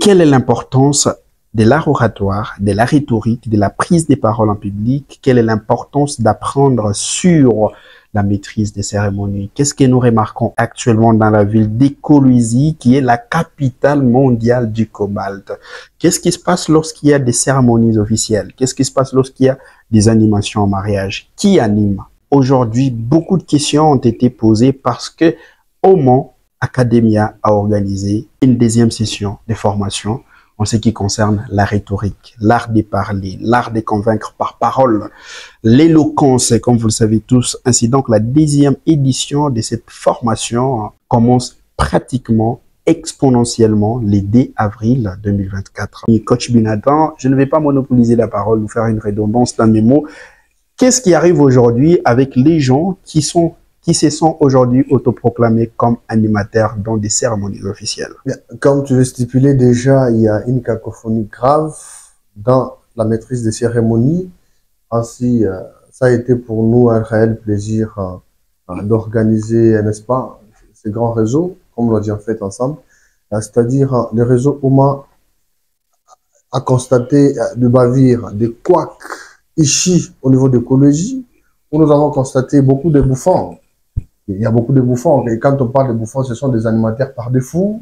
quelle est l'importance de l'art oratoire, de la rhétorique, de la prise des paroles en public? Quelle est l'importance d'apprendre sur la maîtrise des cérémonies? Qu'est-ce que nous remarquons actuellement dans la ville d'Écolosie, qui est la capitale mondiale du cobalt? Qu'est-ce qui se passe lorsqu'il y a des cérémonies officielles? Qu'est-ce qui se passe lorsqu'il y a des animations en mariage? Qui anime? Aujourd'hui, beaucoup de questions ont été posées parce que au Mans Academia a organisé une deuxième session de formation en ce qui concerne la rhétorique, l'art de parler, l'art de convaincre par parole, l'éloquence, comme vous le savez tous. Ainsi donc, la deuxième édition de cette formation commence pratiquement exponentiellement le 2 avril 2024. Coach Binatan, je ne vais pas monopoliser la parole ou faire une redondance dans mes mots. Qu'est-ce qui arrive aujourd'hui avec les gens qui se sont aujourd'hui autoproclamés comme animateurs dans des cérémonies officielles? Comme tu le stipulais déjà, il y a une cacophonie grave dans la maîtrise des cérémonies. Ainsi, ça a été pour nous un réel plaisir d'organiser, n'est-ce pas, ces grands réseaux, comme on l'a déjà fait ensemble. C'est-à-dire, le réseau OMA a constaté de bavir, des couacs ici au niveau de l'écologie, où nous avons constaté beaucoup de bouffons. Il y a beaucoup de bouffons. Et quand on parle de bouffons, ce sont des animateurs par défaut.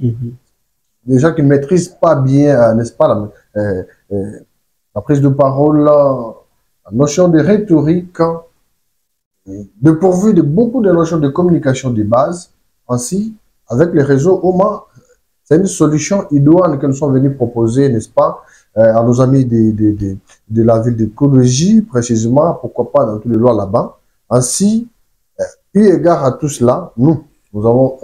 Des gens qui ne maîtrisent pas bien, n'est-ce pas, la prise de parole, la notion de rhétorique, dépourvu de beaucoup de notions de communication de base. Ainsi, avec les réseaux OMA, c'est une solution idoine que nous sommes venus proposer, n'est-ce pas, à nos amis de la ville d'écologie, précisément, pourquoi pas dans tous les lois là-bas. Ainsi, eu égard à tout cela, nous avons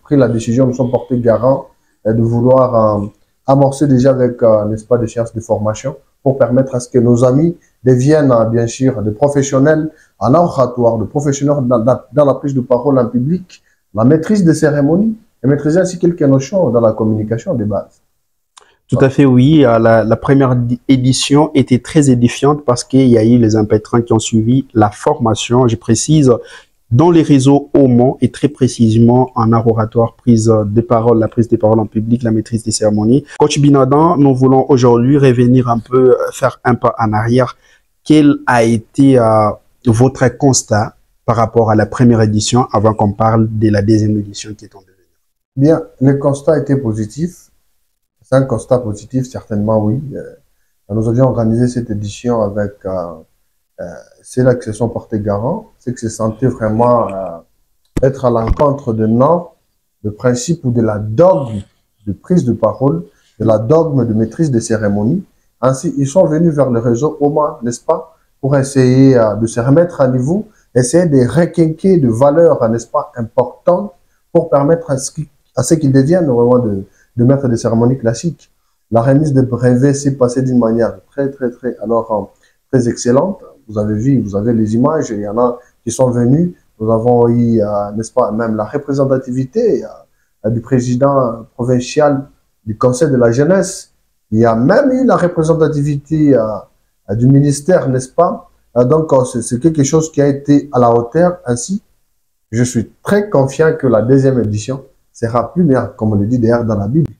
pris la décision, nous sommes portés garants de vouloir amorcer déjà avec, n'est-ce pas, des séances de formation pour permettre à ce que nos amis deviennent, bien sûr, des professionnels en oratoire, des professionnels dans la prise de parole en public, la maîtrise des cérémonies et maîtriser ainsi quelques notions dans la communication de base. Tout à fait, oui. La première édition était très édifiante parce qu'il y a eu les impétrants qui ont suivi la formation, je précise, dans les réseaux au Mans et très précisément en art oratoire, prise des paroles, la prise des paroles en public, la maîtrise des cérémonies. Coach Binatan, nous voulons aujourd'hui revenir un peu, faire un pas en arrière. Quel a été votre constat par rapport à la première édition avant qu'on parle de la deuxième édition qui est en devenir? Bien, le constat était positif. C'est un constat positif, certainement, oui. Nous avions organisé cette édition avec ceux-là qui se sont portés garants, ceux qui se sentaient vraiment être à l'encontre de normes, de principes ou de la dogme de prise de parole, de la dogme de maîtrise des cérémonies. Ainsi, ils sont venus vers le réseau OMA, n'est-ce pas, pour essayer de se remettre à niveau, essayer de requinquer de valeurs, n'est-ce pas, importantes pour permettre à ce qu'ils deviennent vraiment de maîtres des cérémonies classiques. La remise de brevets s'est passée d'une manière très excellente. Vous avez vu, vous avez les images, il y en a qui sont venus. Nous avons eu, n'est-ce pas, même la représentativité du président provincial du Conseil de la jeunesse. Il y a même eu la représentativité du ministère, n'est-ce pas? Donc, c'est quelque chose qui a été à la hauteur. Ainsi, je suis très confiant que la deuxième édition sera plus meilleure, comme on le dit d'ailleurs dans la Bible.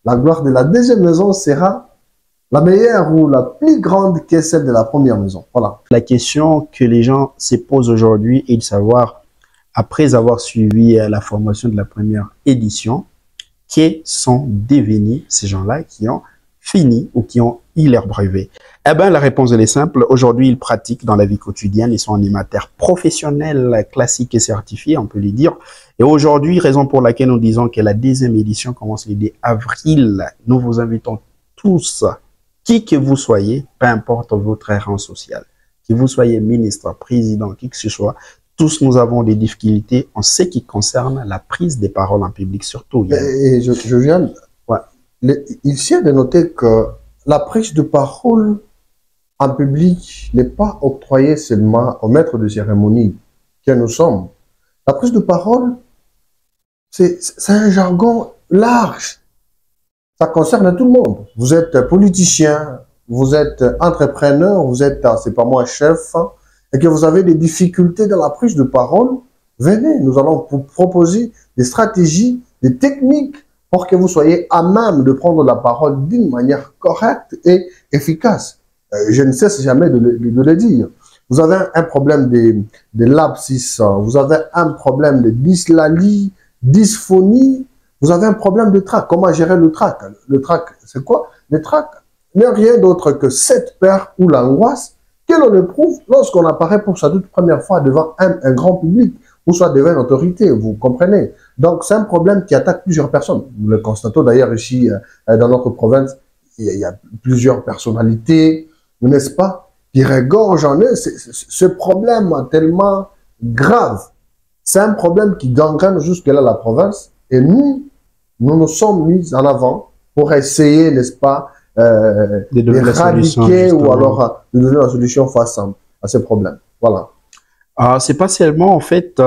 La gloire de la deuxième maison sera la meilleure ou la plus grande que celle de la première maison. Voilà. La question que les gens se posent aujourd'hui est de savoir, après avoir suivi la formation de la première édition, qui sont devenus ces gens-là qui ont fini ou qui ont eu leur brevet? Eh bien, la réponse elle est simple. Aujourd'hui, ils pratiquent dans la vie quotidienne. Ils sont animateurs professionnels, classiques et certifiés, on peut le dire. Et aujourd'hui, raison pour laquelle nous disons que la deuxième édition commence le 2 avril. Nous vous invitons tous, qui que vous soyez, peu importe votre rang social, que vous soyez ministre, président, qui que ce soit, tous nous avons des difficultés en ce qui concerne la prise des paroles en public, surtout. Et je viens... Ouais. Il s'est de noter que la prise de parole en public n'est pas octroyée seulement aux maîtres de cérémonie que nous sommes. La prise de parole, c'est un jargon large. Ça concerne tout le monde. Vous êtes politicien, vous êtes entrepreneur, vous êtes, c'est pas moi, chef, et que vous avez des difficultés dans la prise de parole, venez, nous allons vous proposer des stratégies, des techniques pour que vous soyez à même de prendre la parole d'une manière correcte et efficace. Je ne cesse jamais de le dire. Vous avez un problème de lapsus, vous avez un problème de dyslalie, dysphonie, vous avez un problème de trac. Comment gérer le trac? Le trac, c'est quoi? Le trac n'est rien d'autre que cette peur ou l'angoisse que l'on éprouve lorsqu'on apparaît pour sa toute première fois devant un grand public ou soit devant une autorité, vous comprenez? Donc, c'est un problème qui attaque plusieurs personnes. Nous le constatons d'ailleurs ici dans notre province, il y a plusieurs personnalités, n'est-ce pas, qui regorgent en eux ce problème tellement grave. C'est un problème qui gangrène jusque-là la province et nous nous sommes mis en avant pour essayer, n'est-ce pas, d'éradiquer ou alors de donner la solution face à ces problèmes. Voilà. C'est pas seulement en fait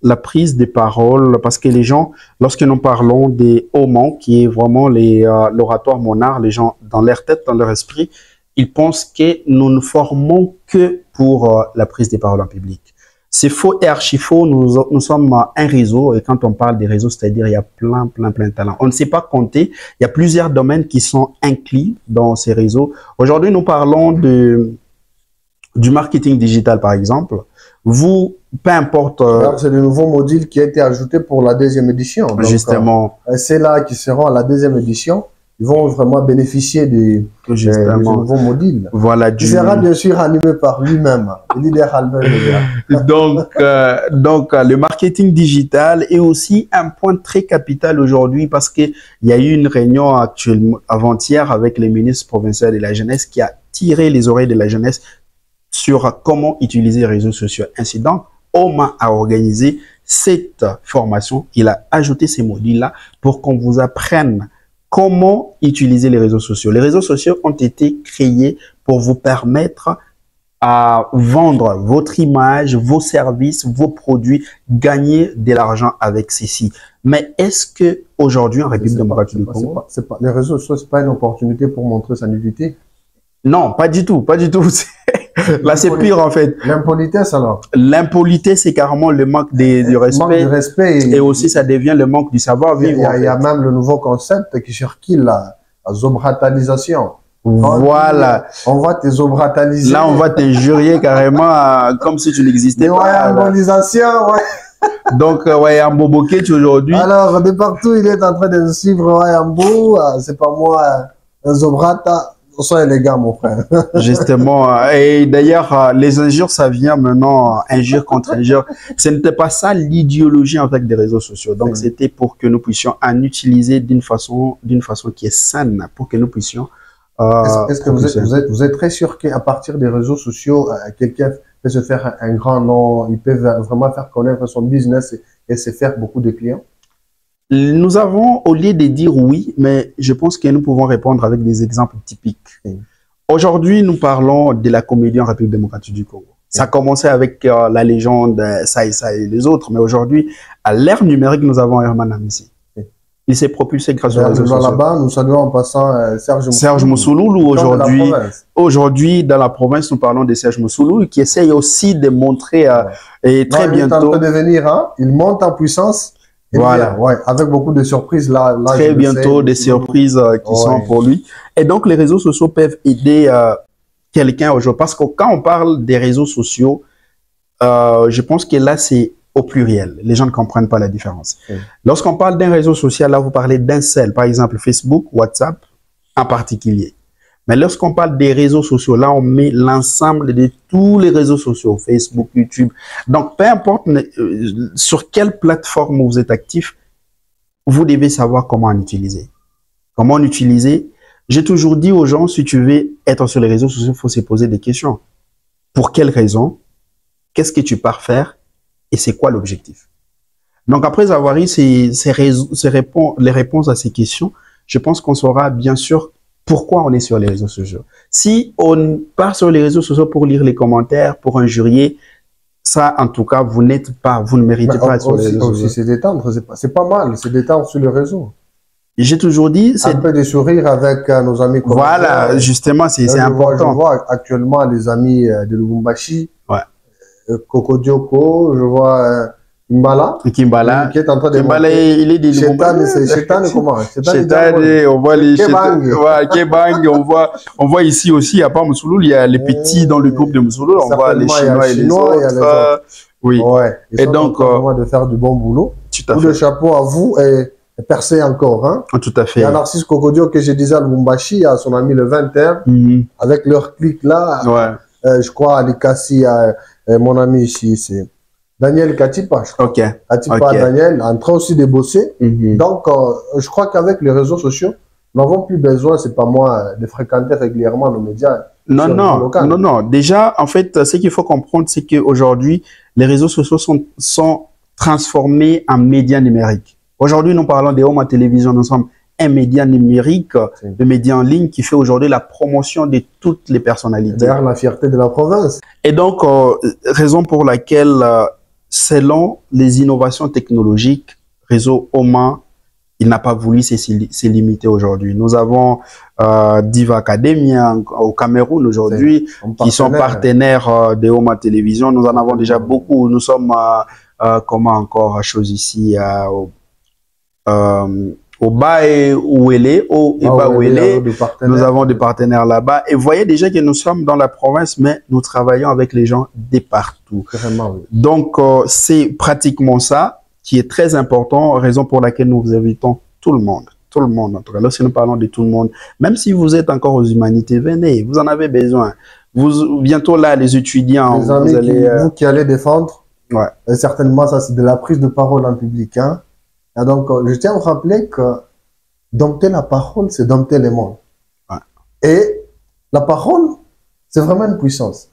la prise des paroles, parce que les gens, lorsque nous parlons des homons, qui est vraiment l'oratoire monarque, les gens dans leur tête, dans leur esprit, ils pensent que nous ne formons que pour la prise des paroles en public. C'est faux et archi faux. Nous sommes un réseau, et quand on parle des réseaux, c'est-à-dire il y a plein de talents. On ne sait pas compter. Il y a plusieurs domaines qui sont inclus dans ces réseaux. Aujourd'hui, nous parlons du marketing digital, par exemple. Vous, peu importe... c'est le nouveau module qui a été ajouté pour la 2e édition. Donc, justement. C'est là qui seront à la 2e édition. Ils vont vraiment bénéficier du nouveau module. Voilà, il sera bien sûr animé par lui-même, le leader Albert. donc, le marketing digital est aussi un point très capital aujourd'hui parce qu'il y a eu une réunion avant-hier avec les ministres provinciaux de la jeunesse qui a tiré les oreilles de la jeunesse sur comment utiliser les réseaux sociaux. Ainsi donc, Oma a organisé cette formation. Il a ajouté ces modules-là pour qu'on vous apprenne comment utiliser les réseaux sociaux. Les réseaux sociaux ont été créés pour vous permettre à vendre votre image, vos services, vos produits, gagner de l'argent avec ceci. Mais est-ce que aujourd'hui en République démocratique du Congo, les réseaux sociaux, c'est pas une opportunité pour montrer sa nudité? Non, pas du tout, pas du tout. Là, c'est pire en fait. L'impolitesse alors? L'impolitesse, c'est carrément le manque du respect. Manque de respect. Et aussi, ça devient le manque du savoir-vivre. Il y a même le nouveau concept qui circule, la zobratalisation. Voilà. On va te zobrataliser. Là, on va t'injurier carrément comme si tu n'existais pas. Ouais, embolisation, ouais. Donc, Wayambo Bokech aujourd'hui. Alors, de partout, il est en train de suivre Wayambo. C'est pas moi, Zobrata. Soyez les gars, mon frère. Justement. Et d'ailleurs, les injures, ça vient maintenant, injure contre injure. Ce n'était pas ça l'idéologie en fait des réseaux sociaux. Donc, c'était pour que nous puissions en utiliser d'une façon qui est saine, pour que nous puissions... Est-ce que vous êtes très sûr qu'à partir des réseaux sociaux, quelqu'un peut se faire un grand nom, il peut vraiment faire connaître son business et se faire beaucoup de clients? Nous avons, au lieu de dire oui, mais je pense que nous pouvons répondre avec des exemples typiques. Aujourd'hui, nous parlons de la comédie en République démocratique du Congo. Ça a commencé avec la légende ça et les autres, mais aujourd'hui, à l'ère numérique, nous avons Herman Amissi. Il s'est propulsé grâce aux réseaux sociaux. Là-bas, nous saluons en passant Serge Moussoulou. Aujourd'hui, dans la province, nous parlons de Serge Moussoulou, qui essaye aussi de montrer et très bientôt. Il est en train de venir, hein, il monte en puissance. Voilà. Ouais, avec beaucoup de surprises là. Très bientôt, des surprises qui sont pour lui. Et donc, les réseaux sociaux peuvent aider quelqu'un aujourd'hui. Parce que quand on parle des réseaux sociaux, je pense que là, c'est au pluriel. Les gens ne comprennent pas la différence. Lorsqu'on parle d'un réseau social, là, vous parlez d'un seul. Par exemple, Facebook, WhatsApp en particulier. Mais lorsqu'on parle des réseaux sociaux, là, on met l'ensemble de tous les réseaux sociaux, Facebook, YouTube. Donc, peu importe sur quelle plateforme vous êtes actif, vous devez savoir comment en utiliser. Comment en utiliser? J'ai toujours dit aux gens, si tu veux être sur les réseaux sociaux, il faut se poser des questions. Pour quelles raisons? Qu'est-ce que tu pars faire? Et c'est quoi l'objectif? Donc, après avoir eu les réponses à ces questions, je pense qu'on saura bien sûr pourquoi on est sur les réseaux sociaux. Si on part sur les réseaux sociaux pour lire les commentaires, pour injurier, ça, en tout cas, vous ne méritez pas être sur les réseaux sociaux. C'est détendre, c'est pas mal, c'est détendre sur les réseaux. J'ai toujours dit... Un peu de sourire avec nos amis. Voilà, justement, c'est important. Je vois actuellement les amis de Lubumbashi, Coco Dioko, je vois Kimbala, Kimbala. qui est en train de Kimbala, monter. il est des Chétan, c'est Chétan, comment? Chétan, on voit les Kebang. ouais, Kebang, on voit ici aussi, à part Moussouloul, il y a les petits dans le groupe de Moussouloul, on voit les Chinois et les autres. Oui. Ouais. Ils et sont donc, en train de faire du bon boulot. Tout à Coup fait. de chapeau à vous et percé encore, hein. Tout à fait. Il y a Narcisse Kokodio que je disais à Lubumbashi, à son ami le 21, avec leur clic là. Ouais. Je crois à Likassi, mon ami ici, c'est Daniel Katipa, je crois. Ok. Katipa Daniel, en train aussi de bosser. Donc, je crois qu'avec les réseaux sociaux, nous n'avons plus besoin, c'est pas moi, de fréquenter régulièrement nos médias. Non. Déjà, en fait, ce qu'il faut comprendre, c'est qu'aujourd'hui, les réseaux sociaux sont transformés en médias numériques. Aujourd'hui, nous parlons des Oma Télévision, nous sommes un média numérique, le média en ligne qui fait aujourd'hui la promotion de toutes les personnalités. D'ailleurs, la fierté de la province. Et donc, raison pour laquelle, selon les innovations technologiques, réseau Oma, il n'a pas voulu se limiter aujourd'hui. Nous avons Diva Academy au Cameroun aujourd'hui, qui sont partenaires de Oma Télévision. Nous en avons déjà beaucoup. Nous sommes, comment encore, chose ici, au Bas-Ouélé, nous avons des partenaires là-bas. Et vous voyez déjà que nous sommes dans la province, mais nous travaillons avec les gens de partout. Vraiment, oui. Donc, c'est pratiquement ça qui est très important, raison pour laquelle nous vous invitons tout le monde. Tout le monde, en tout cas. Lorsque nous parlons de tout le monde, même si vous êtes encore aux humanités, venez, vous en avez besoin. Bientôt là, les étudiants, les amis vous qui allez défendre, ouais. Et certainement, ça c'est de la prise de parole en public. Hein. Et donc, je tiens à vous rappeler que dompter la parole, c'est dompter les mondes. Ouais. Et la parole, c'est vraiment une puissance.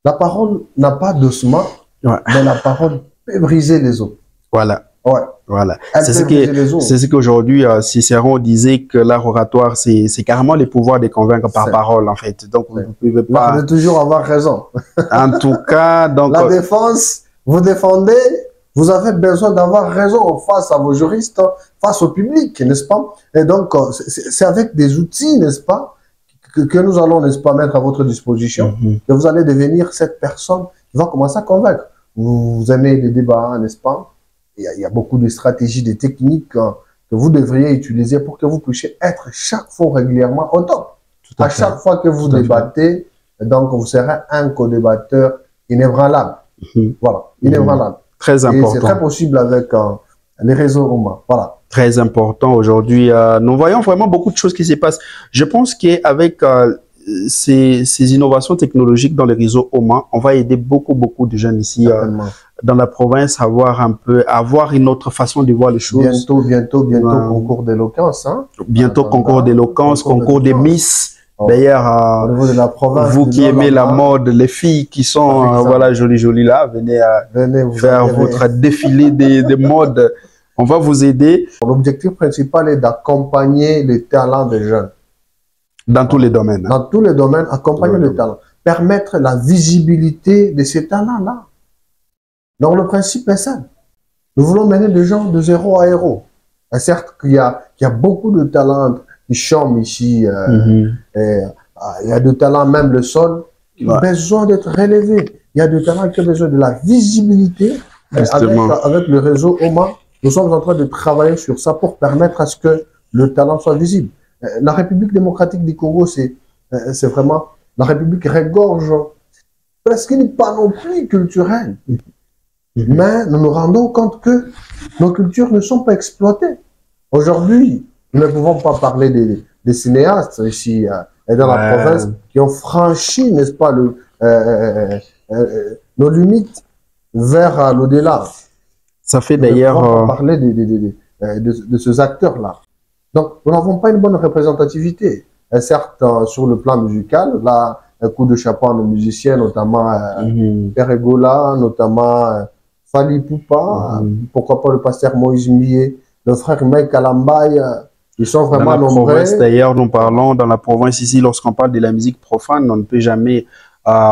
La parole n'a pas d'ossement, mais la parole peut briser les os. Voilà. Ouais. Voilà. C'est ce qu'aujourd'hui, Cicéron disait que l'art oratoire, c'est carrément les pouvoirs de convaincre par parole, en fait. Donc, vous ne pouvez pas. Vous devez toujours avoir raison. En tout cas, donc. La défense, vous défendez, vous avez besoin d'avoir raison face à vos juristes, face au public, n'est-ce pas? Et donc, c'est avec des outils, n'est-ce pas, que nous allons, n'est-ce pas, mettre à votre disposition, que vous allez devenir cette personne qui va commencer à convaincre. Vous aimez les débats, n'est-ce pas? Il y a beaucoup de stratégies, de techniques que vous devriez utiliser pour que vous puissiez être chaque fois régulièrement au top. À chaque fois que vous débattez, donc vous serez un co-débatteur inébranlable. Voilà, inébranlable. Très important. Et c'est très possible avec les réseaux Oma. Voilà. Très important aujourd'hui. Nous voyons vraiment beaucoup de choses qui se passent. Je pense qu'avec ces innovations technologiques dans les réseaux Oma, on va aider beaucoup de jeunes ici dans la province à avoir une autre façon de voir les choses. Bientôt, concours d'éloquence. Hein? Bientôt concours d'éloquence, concours des Miss. D'ailleurs, au niveau de la province, vous qui aimez la mode, les filles qui sont voilà jolies là, venez faire votre défilé de mode. On va vous aider. L'objectif principal est d'accompagner les talents des jeunes. Dans tous les domaines. Dans tous les domaines, accompagner les talents. Permettre la visibilité de ces talents-là. Donc, le principe est simple. Nous voulons mener des gens de zéro à héros. Et certes, qu'il y a beaucoup de talents qui chôment ici. Il y a de talents, même le sol, qui ont besoin d'être relevés. Il y a de talents qui ont besoin de la visibilité. Avec le réseau Oma, nous sommes en train de travailler sur ça pour permettre à ce que le talent soit visible. La République démocratique du Congo, c'est vraiment... La République regorge presque une panoplie culturelle. Mais nous nous rendons compte que nos cultures ne sont pas exploitées. Aujourd'hui, nous ne pouvons pas parler des cinéastes ici et dans la province qui ont franchi, n'est-ce pas, nos limites vers l'au-delà. Ça fait d'ailleurs... Nous ne pouvons pas parler de ces acteurs-là. Donc, nous n'avons pas une bonne représentativité. Et certes, sur le plan musical, là, un coup de chapeau à nos musiciens, notamment Peregola, notamment Fali Poupa, pourquoi pas le pasteur Moïse Millet, le frère Mike Alambaye, ils sont vraiment nombreux. D'ailleurs, nous parlons dans la province ici, lorsqu'on parle de la musique profane, on ne peut jamais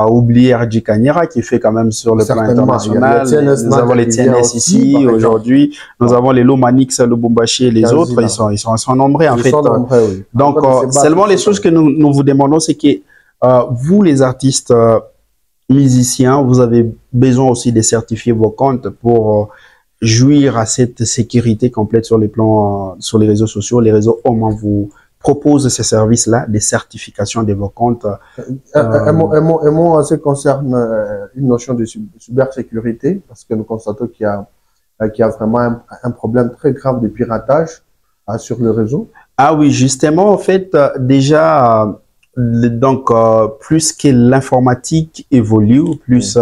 oublier Arji Kanyera qui fait quand même sur le plan international. Nous avons les TNS ici aujourd'hui. Nous avons les Lomanix, le Lubumbashi et les autres. Ils sont nombreux en fait. Donc, seulement les choses que nous vous demandons, c'est que vous les artistes, musicien, vous avez besoin aussi de certifier vos comptes pour jouir à cette sécurité complète sur les plans, sur les réseaux sociaux. Les réseaux Oman vous proposent ces services-là, des certifications de vos comptes. Un mot en ce qui concerne une notion de cybersécurité, parce que nous constatons qu'il y a vraiment un problème très grave de piratage sur le réseau. Ah oui, justement, en fait, déjà, donc, plus que l'informatique évolue, plus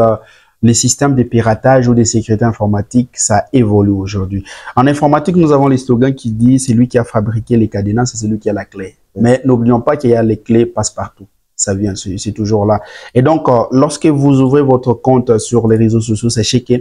les systèmes de piratage ou de sécurité informatique, ça évolue aujourd'hui. En informatique, nous avons les slogans qui disent « c'est lui qui a fabriqué les cadenas, c'est celui qui a la clé ». Mais n'oublions pas qu'il y a les clés passe-partout. Ça vient, c'est toujours là. Et donc, lorsque vous ouvrez votre compte sur les réseaux sociaux, sachez que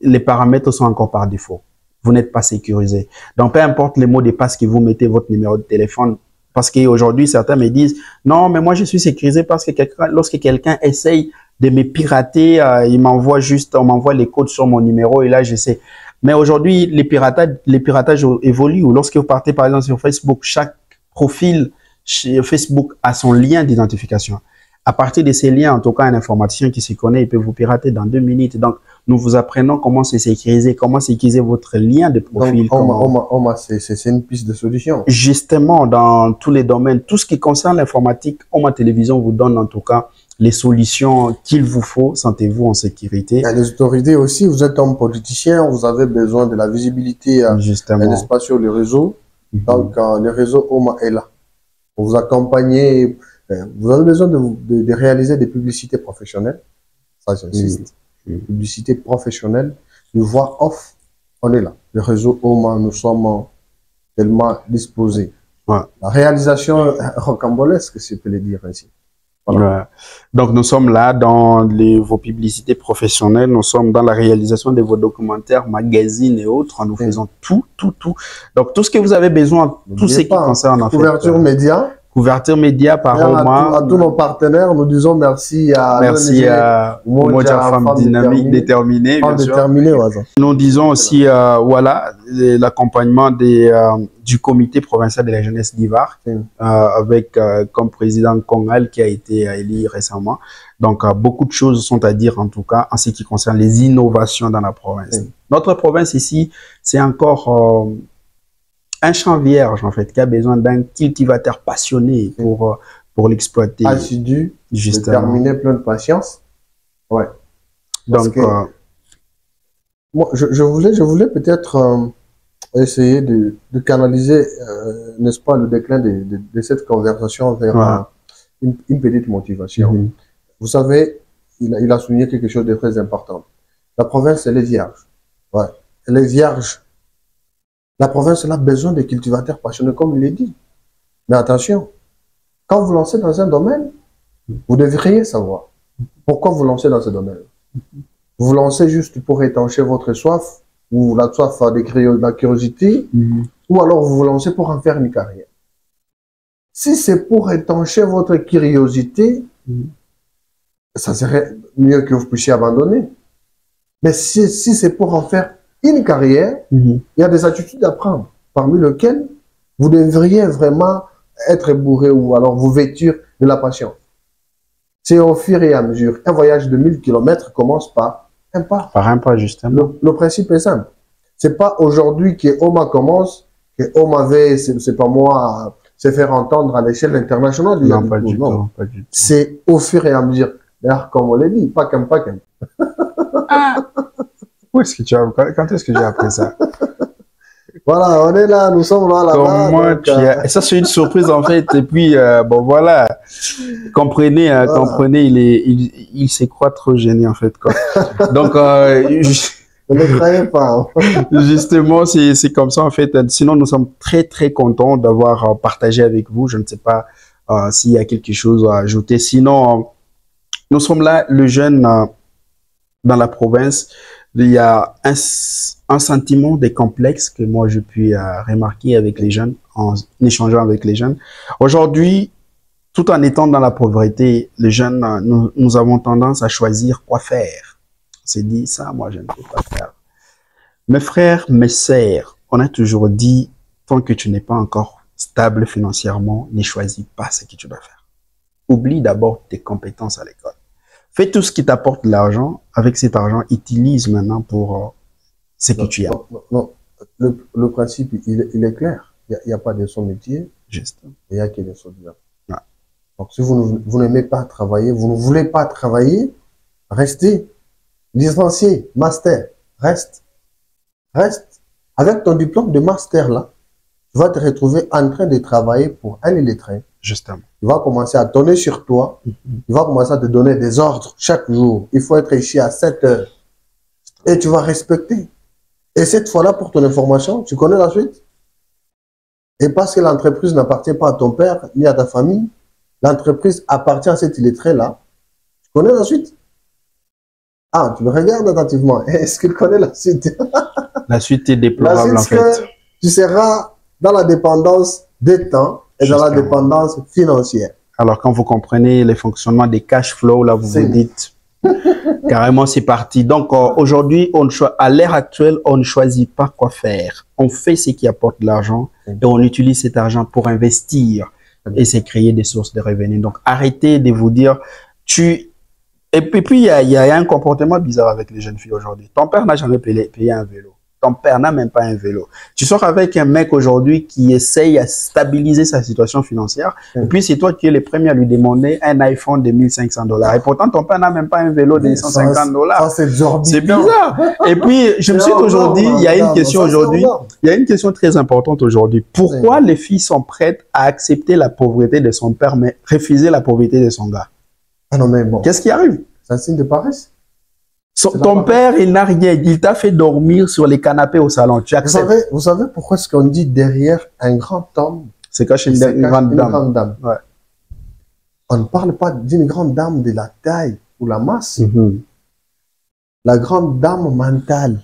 les paramètres sont encore par défaut. Vous n'êtes pas sécurisé. Donc, peu importe les mots de passe que vous mettez votre numéro de téléphone, parce qu'aujourd'hui, certains me disent, non, mais moi, je suis sécurisé parce que lorsque quelqu'un essaye de me pirater, on m'envoie les codes sur mon numéro et là, je sais. Mais aujourd'hui, les piratages évoluent. Lorsque vous partez, par exemple, sur Facebook, chaque profil chez Facebook a son lien d'identification. À partir de ces liens, en tout cas, un informaticien qui se connaît, il peut vous pirater dans 2 minutes. Donc, nous vous apprenons comment se sécuriser, comment sécuriser votre lien de profil. Donc, c'est une piste de solution. Justement, dans tous les domaines, tout ce qui concerne l'informatique, Oma Télévision vous donne en tout cas les solutions qu'il vous faut. Sentez-vous en sécurité. Et les autorités aussi, vous êtes un politicien, vous avez besoin de la visibilité, n'est-ce pas, sur les réseaux. Donc, le réseau Oma est là. Pour vous accompagner, vous avez besoin de réaliser des publicités professionnelles. Ça, j'insiste. Publicité professionnelle, une voix off, on est là. Le réseau Oma, nous sommes tellement disposés. Ouais. La réalisation rocambolesque, si je peux le dire ainsi. Voilà. Ouais. Donc, nous sommes là dans vos publicités professionnelles, nous sommes dans la réalisation de vos documentaires, magazines et autres. Nous faisons tout. Donc, tout ce que vous avez besoin, tout ce qui concerne en fait. Couverture média. Couverture média par Oma. À tous nos partenaires, nous disons merci à Umoja Femme Dynamique Déterminée. Nous disons aussi voilà l'accompagnement du comité provincial de la jeunesse d'Ivar avec comme président Kongal qui a été élu récemment. Donc beaucoup de choses sont à dire en tout cas en ce qui concerne les innovations dans la province. Notre province ici, c'est encore un champ vierge, en fait, qui a besoin d'un cultivateur passionné pour l'exploiter. Assidu, déterminé, plein de patience. Ouais. Donc, moi, je voulais peut-être essayer de canaliser, n'est-ce pas, le déclin de cette conversation vers une petite motivation. Vous savez, il a souligné quelque chose de très important. La province, elle est vierge. Ouais. Elle est vierge. La province elle a besoin de cultivateurs passionnés, comme il l'a dit. Mais attention, quand vous lancez dans un domaine, vous devriez savoir pourquoi vous lancez dans ce domaine. Vous vous lancez juste pour étancher votre soif, ou la soif de la curiosité, ou alors vous vous lancez pour en faire une carrière. Si c'est pour étancher votre curiosité, ça serait mieux que vous puissiez abandonner. Mais si c'est pour en faire une carrière, il y a des attitudes à prendre, parmi lesquelles vous devriez vraiment être bourré ou alors vous vêtir de la passion. C'est au fur et à mesure. Un voyage de 1000 km commence par un pas. Par un pas, justement. Le principe est simple. C'est pas aujourd'hui que Oma commence, que Oma va, c'est pas moi, se faire entendre à l'échelle internationale. Non, pas du tout. C'est au fur et à mesure. D'ailleurs, comme on l'a dit, pas qu'un. Où est-ce que quand est-ce que j'ai appris ça? Voilà, on est là, nous sommes là. Et ça, c'est une surprise, en fait. Et puis, bon, voilà. Comprenez, il se croit trop gêné, en fait, quoi. Donc, ne croyez pas. Justement, c'est comme ça, en fait. Sinon, nous sommes très, très contents d'avoir partagé avec vous. Je ne sais pas s'il y a quelque chose à ajouter. Sinon, nous sommes là, le jeune dans la province. Il y a un sentiment de complexe que moi, je puis remarquer avec les jeunes, en échangeant avec les jeunes. Aujourd'hui, tout en étant dans la pauvreté, les jeunes, nous avons tendance à choisir quoi faire. On s'est dit, ça, moi, je ne peux pas faire. Mes frères, mes sœurs, on a toujours dit, tant que tu n'es pas encore stable financièrement, ne choisis pas ce que tu dois faire. Oublie d'abord tes compétences à l'école. Fais tout ce qui t'apporte de l'argent. Avec cet argent, utilise maintenant pour ce que Non, tu as. non, non, non. Le principe, il est clair. Il n'y a pas de son métier, Juste. il y a que des sauts de Ouais. Donc, si vous n'aimez pas travailler, vous ne voulez pas travailler, restez. Licencié, master, reste. Reste. Avec ton diplôme de master, là, tu vas te retrouver en train de travailler pour un illettré. Justement. Il va commencer à donner sur toi. Il va commencer à te donner des ordres chaque jour. Il faut être ici à 7 heures. Et tu vas respecter. Et cette fois-là, pour ton information, tu connais la suite? Et parce que l'entreprise n'appartient pas à ton père ni à ta famille, l'entreprise appartient à cet illettré-là. Tu connais la suite? Ah, tu me regardes attentivement. Est-ce qu'il connaît la suite? La suite est La déplorable, suite, en c'est fait. que tu seras dans la dépendance des temps et dans la Justement. dépendance financière. Alors, quand vous comprenez les fonctionnements des cash flows, là, vous C'est- vous dites, carrément, c'est parti. Donc, aujourd'hui, à l'ère actuelle, on ne choisit pas quoi faire. On fait ce qui apporte de l'argent et on utilise cet argent pour investir et c'est créer des sources de revenus. Donc, arrêtez de vous dire, Et puis, il y a un comportement bizarre avec les jeunes filles aujourd'hui. Ton père n'a jamais payé un vélo. Ton père n'a même pas un vélo. Tu sors avec un mec aujourd'hui qui essaye à stabiliser sa situation financière. Et puis, c'est toi qui es le premier à lui demander un iPhone de 1500 $. Et pourtant, ton père n'a même pas un vélo de 150 Ça, $. c'est exorbitant. C'est bizarre. Et puis, je me suis dit aujourd'hui, il y a une question aujourd'hui. Il y a une question très importante aujourd'hui. Pourquoi les filles sont prêtes à accepter la pauvreté de son père, mais refuser la pauvreté de son gars? Ah non, mais bon. Qu'est-ce qui arrive? C'est un signe de paresse. Ton père, il n'a rien. Il t'a fait dormir sur les canapés au salon. Tu acceptes. Vous savez pourquoi est-ce qu'on dit derrière un grand homme, C'est caché il se une cache grande une dame. grande dame. Ouais. On ne parle pas d'une grande dame de la taille ou la masse. Mhm. La grande dame mentale.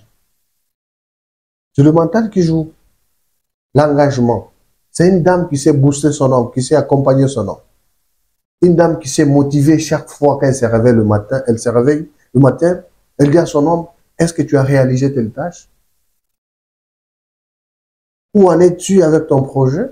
C'est le mental qui joue. L'engagement. C'est une dame qui sait booster son homme, qui sait accompagner son homme. Une dame qui s'est motivée chaque fois qu'elle se réveille le matin, elle se réveille le matin, elle dit à son homme, est-ce que tu as réalisé telle tâche? Où en es-tu avec ton projet?